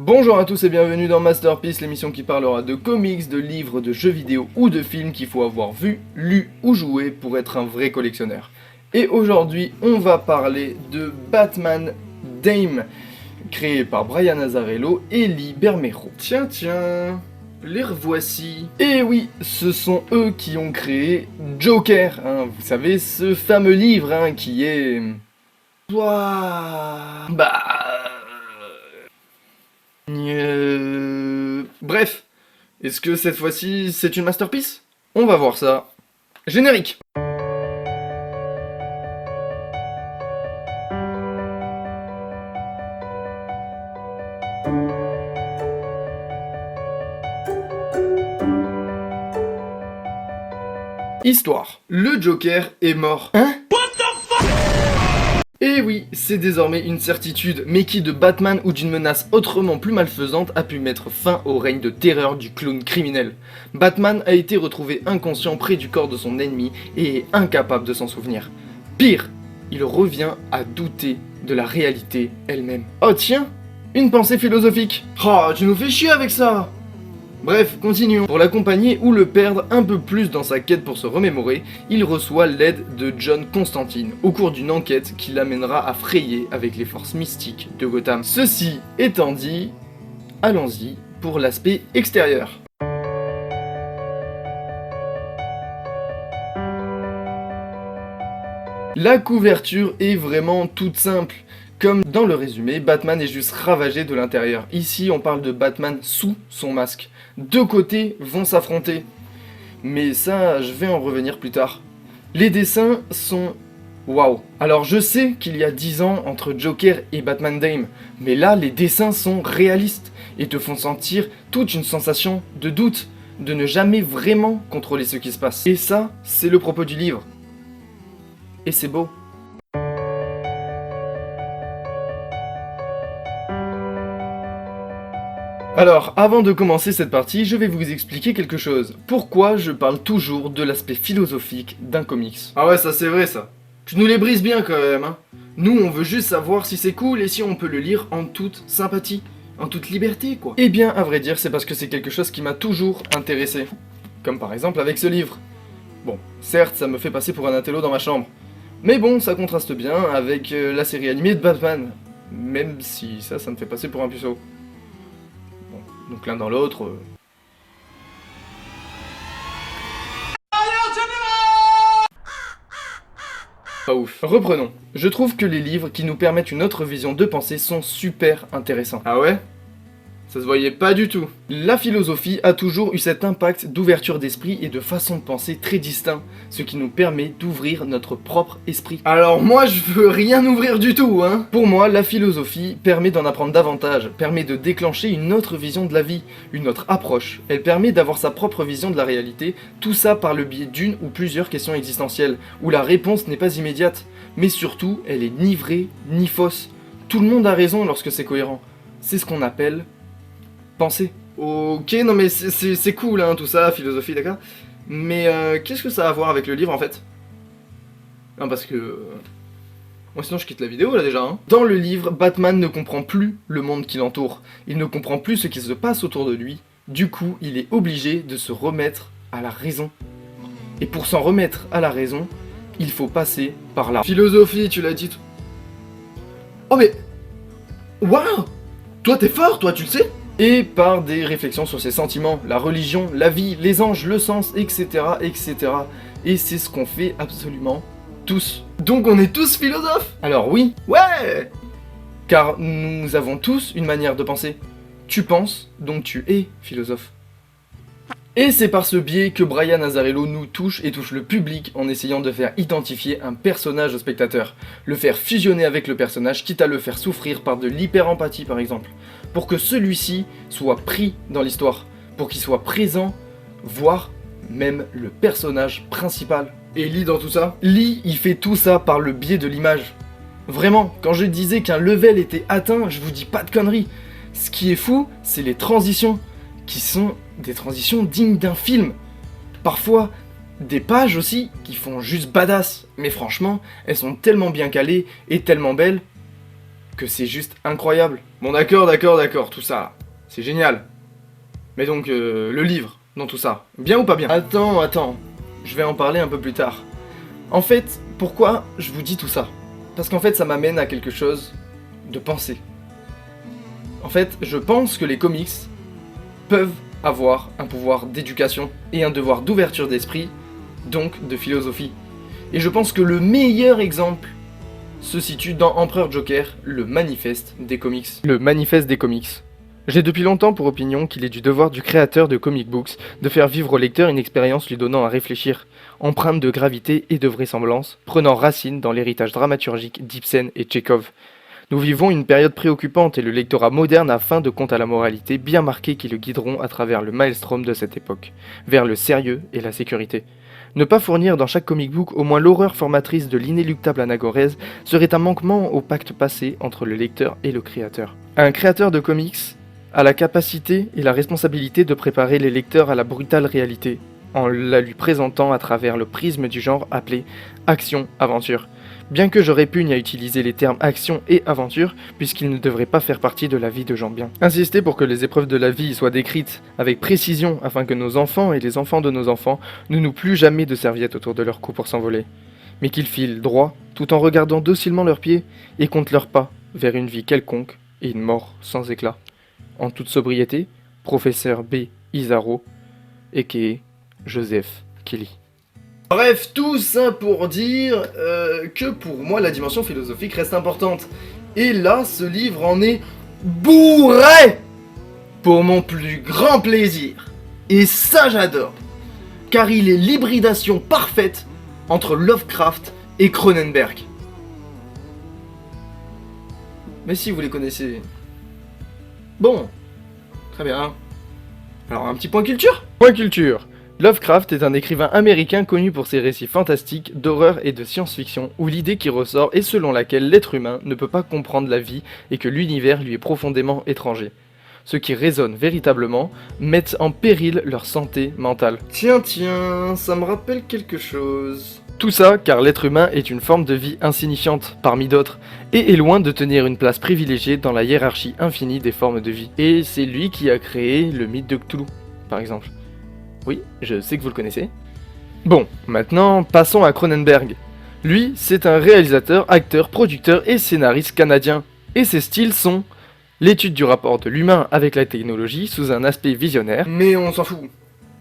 Bonjour à tous et bienvenue dans Masterpiece, l'émission qui parlera de comics, de livres, de jeux vidéo ou de films qu'il faut avoir vu, lu ou joué pour être un vrai collectionneur. Et aujourd'hui, on va parler de Batman Dame, créé par Brian Azzarello et Lee Bermejo. Tiens, les revoici. Et oui, ce sont eux qui ont créé Joker, vous savez, ce fameux livre qui est... Bref, est-ce que cette fois-ci c'est une masterpiece? On va voir ça. Générique. Histoire. Le Joker est mort. Et oui, c'est désormais une certitude, mais qui de Batman ou d'une menace autrement plus malfaisante a pu mettre fin au règne de terreur du clown criminel? Batman a été retrouvé inconscient près du corps de son ennemi et est incapable de s'en souvenir. Pire, il revient à douter de la réalité elle-même. Oh tiens, une pensée philosophique. Oh, tu nous fais chier avec ça! Bref, continuons. Pour l'accompagner ou le perdre un peu plus dans sa quête pour se remémorer, il reçoit l'aide de John Constantine au cours d'une enquête qui l'amènera à frayer avec les forces mystiques de Gotham. Ceci étant dit, allons-y pour l'aspect extérieur. La couverture est vraiment toute simple. Comme dans le résumé, Batman est juste ravagé de l'intérieur. Ici, on parle de Batman sous son masque. Deux côtés vont s'affronter. Mais ça, je vais en revenir plus tard. Les dessins sont... waouh. Alors je sais qu'il y a 10 ans entre Joker et Batman Dame, mais là, les dessins sont réalistes et te font sentir toute une sensation de doute, de ne jamais vraiment contrôler ce qui se passe. Et ça, c'est le propos du livre. Et c'est beau. Alors, avant de commencer cette partie, je vais vous expliquer quelque chose. Pourquoi je parle toujours de l'aspect philosophique d'un comics? Ah ouais, ça c'est vrai ça. Tu nous les brises bien quand même, hein. Nous, on veut juste savoir si c'est cool et si on peut le lire en toute sympathie, en toute liberté, quoi. Eh bien, à vrai dire, c'est parce que c'est quelque chose qui m'a toujours intéressé. Comme par exemple avec ce livre. Bon, certes, ça me fait passer pour un intello dans ma chambre. Mais bon, ça contraste bien avec la série animée de Batman. Même si ça me fait passer pour un puceau. Donc l'un dans l'autre... Pas ouf. Reprenons. Je trouve que les livres qui nous permettent une autre vision de pensée sont super intéressants. Ah ouais? Ça se voyait pas du tout. La philosophie a toujours eu cet impact d'ouverture d'esprit et de façon de penser très distinct, ce qui nous permet d'ouvrir notre propre esprit. Alors moi je veux rien ouvrir du tout, hein. Pour moi, la philosophie permet d'en apprendre davantage, permet de déclencher une autre vision de la vie, une autre approche. Elle permet d'avoir sa propre vision de la réalité, tout ça par le biais d'une ou plusieurs questions existentielles, où la réponse n'est pas immédiate, mais surtout, elle est ni vraie, ni fausse. Tout le monde a raison lorsque c'est cohérent. C'est ce qu'on appelle... penser. Ok, non mais c'est cool tout ça, philosophie, d'accord. Mais qu'est-ce que ça a à voir avec le livre en fait? Non parce que... Moi sinon je quitte la vidéo là déjà, hein. Dans le livre, Batman ne comprend plus le monde qui l'entoure. Il ne comprend plus ce qui se passe autour de lui. Du coup, il est obligé de se remettre à la raison. Et pour s'en remettre à la raison, il faut passer par là. Philosophie, tu l'as dit... Oh mais... Waouh! Toi t'es fort, toi tu le sais? Et par des réflexions sur ses sentiments, la religion, la vie, les anges, le sens, etc. etc. Et c'est ce qu'on fait absolument tous. Donc on est tous philosophes? Alors oui, ouais! Car nous avons tous une manière de penser. Tu penses, donc tu es philosophe. Et c'est par ce biais que Brian Azzarello nous touche et touche le public en essayant de faire identifier un personnage au spectateur, le faire fusionner avec le personnage, quitte à le faire souffrir par de l'hyper-empathie par exemple, pour que celui-ci soit pris dans l'histoire, pour qu'il soit présent, voire même le personnage principal. Et Lee dans tout ça? Lee, il fait tout ça par le biais de l'image. Vraiment, quand je disais qu'un level était atteint, je vous dis pas de conneries. Ce qui est fou, c'est les transitions, qui sont des transitions dignes d'un film. Parfois, des pages aussi, qui font juste badass. Mais franchement, elles sont tellement bien calées et tellement belles. que c'est juste incroyable. Bon d'accord, tout ça, c'est génial. Mais donc, le livre, dans tout ça, bien ou pas bien? Attends, je vais en parler un peu plus tard. En fait, pourquoi je vous dis tout ça? Parce qu'en fait, ça m'amène à quelque chose de pensée. En fait, je pense que les comics peuvent avoir un pouvoir d'éducation et un devoir d'ouverture d'esprit, donc de philosophie. Et je pense que le meilleur exemple se situe dans Empereur Joker, le manifeste des comics. Le manifeste des comics. J'ai depuis longtemps pour opinion qu'il est du devoir du créateur de comic books de faire vivre au lecteur une expérience lui donnant à réfléchir, empreinte de gravité et de vraisemblance, prenant racine dans l'héritage dramaturgique d'Ibsen et Tchekhov. Nous vivons une période préoccupante et le lectorat moderne a faim de compte à la moralité bien marqués qui le guideront à travers le maelstrom de cette époque, vers le sérieux et la sécurité. Ne pas fournir dans chaque comic book au moins l'horreur formatrice de l'inéluctable anagorèse serait un manquement au pacte passé entre le lecteur et le créateur. Un créateur de comics a la capacité et la responsabilité de préparer les lecteurs à la brutale réalité, en la lui présentant à travers le prisme du genre appelé action-aventure. Bien que je répugne à utiliser les termes action et aventure, puisqu'ils ne devraient pas faire partie de la vie de gens bien. Insister pour que les épreuves de la vie soient décrites avec précision afin que nos enfants et les enfants de nos enfants ne nouent plus jamais de serviettes autour de leur cou pour s'envoler, mais qu'ils filent droit tout en regardant docilement leurs pieds et comptent leurs pas vers une vie quelconque et une mort sans éclat. En toute sobriété, professeur B. Isaro, a.k.a. Joseph Kelly. Bref, tout ça pour dire que pour moi la dimension philosophique reste importante. Et là, ce livre en est bourré pour mon plus grand plaisir. Et ça j'adore, car il est l'hybridation parfaite entre Lovecraft et Cronenberg. Mais si vous les connaissez... Bon, très bien. Alors un petit point culture. Point culture. Lovecraft est un écrivain américain connu pour ses récits fantastiques, d'horreur et de science-fiction, où l'idée qui ressort est selon laquelle l'être humain ne peut pas comprendre la vie et que l'univers lui est profondément étranger. Ceux qui raisonnent véritablement mettent en péril leur santé mentale. Tiens, ça me rappelle quelque chose. Tout ça car l'être humain est une forme de vie insignifiante, parmi d'autres, et est loin de tenir une place privilégiée dans la hiérarchie infinie des formes de vie. Et c'est lui qui a créé le mythe de Cthulhu, par exemple. Oui, je sais que vous le connaissez. Bon, maintenant, passons à Cronenberg. Lui, c'est un réalisateur, acteur, producteur et scénariste canadien. Et ses styles sont l'étude du rapport de l'humain avec la technologie sous un aspect visionnaire. Mais on s'en fout.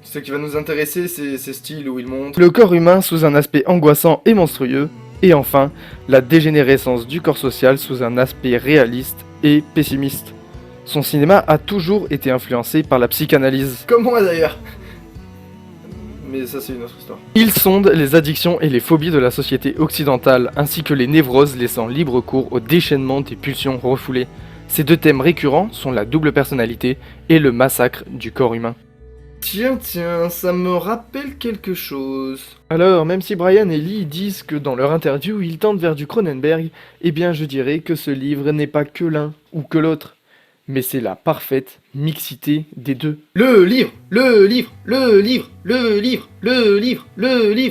Ce qui va nous intéresser, c'est ces styles où il montre le corps humain sous un aspect angoissant et monstrueux. Et enfin, la dégénérescence du corps social sous un aspect réaliste et pessimiste. Son cinéma a toujours été influencé par la psychanalyse. Comme moi d'ailleurs. Mais ça c'est une autre histoire. Il sonde les addictions et les phobies de la société occidentale, ainsi que les névroses laissant libre cours au déchaînement des pulsions refoulées. Ces deux thèmes récurrents sont la double personnalité et le massacre du corps humain. Tiens, ça me rappelle quelque chose. Alors, même si Brian et Lee disent que dans leur interview ils tendent vers du Cronenberg, eh bien je dirais que ce livre n'est pas que l'un ou que l'autre. Mais c'est la parfaite mixité des deux. Le livre.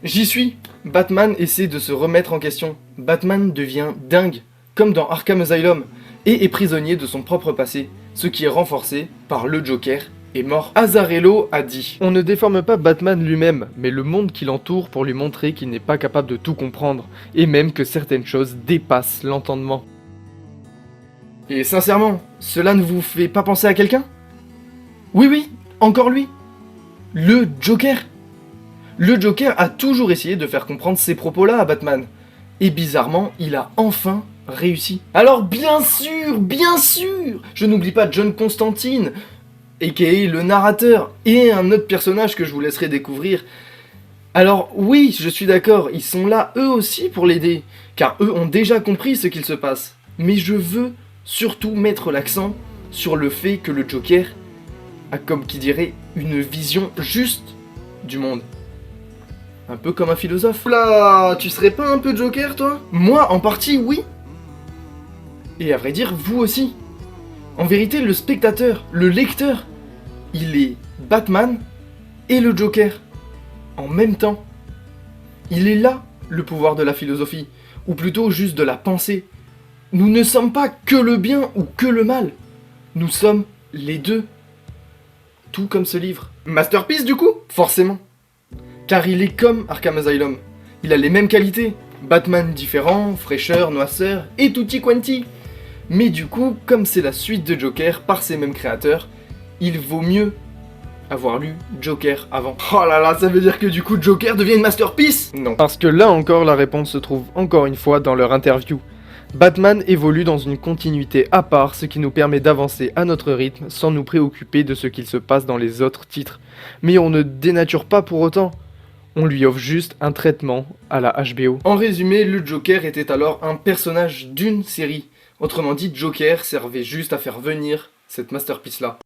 J'y suis. Batman essaie de se remettre en question. Batman devient dingue, comme dans Arkham Asylum, et est prisonnier de son propre passé, ce qui est renforcé par le Joker est mort. Azzarello a dit « On ne déforme pas Batman lui-même, mais le monde qui l'entoure pour lui montrer qu'il n'est pas capable de tout comprendre, et même que certaines choses dépassent l'entendement. » Et sincèrement, cela ne vous fait pas penser à quelqu'un? Oui, encore lui. Le Joker. Le Joker a toujours essayé de faire comprendre ces propos-là à Batman. Et bizarrement, il a enfin réussi. Alors bien sûr, je n'oublie pas John Constantine, a.k.a. le narrateur, et un autre personnage que je vous laisserai découvrir. Alors oui, je suis d'accord, ils sont là eux aussi pour l'aider, car eux ont déjà compris ce qu'il se passe. Mais je veux surtout mettre l'accent sur le fait que le Joker a, comme qui dirait, une vision juste du monde. Un peu comme un philosophe. Oula, tu serais pas un peu Joker, toi? Moi, en partie, oui. Et à vrai dire, vous aussi. En vérité, le spectateur, le lecteur, il est Batman et le Joker en même temps. Il est là, le pouvoir de la philosophie, ou plutôt juste de la pensée. Nous ne sommes pas que le bien ou que le mal. Nous sommes les deux. Tout comme ce livre. Masterpiece du coup? Forcément. Car il est comme Arkham Asylum. Il a les mêmes qualités. Batman différent, fraîcheur, noisseur et tutti quanti. Mais du coup, comme c'est la suite de Joker par ses mêmes créateurs, il vaut mieux avoir lu Joker avant. Oh là là, ça veut dire que du coup Joker devient une masterpiece? Non. Parce que là encore, la réponse se trouve encore une fois dans leur interview. Batman évolue dans une continuité à part, ce qui nous permet d'avancer à notre rythme sans nous préoccuper de ce qu'il se passe dans les autres titres. Mais on ne dénature pas pour autant. On lui offre juste un traitement à la HBO. En résumé, le Joker était alors un personnage d'une série. Autrement dit, Joker servait juste à faire venir cette masterpiece-là.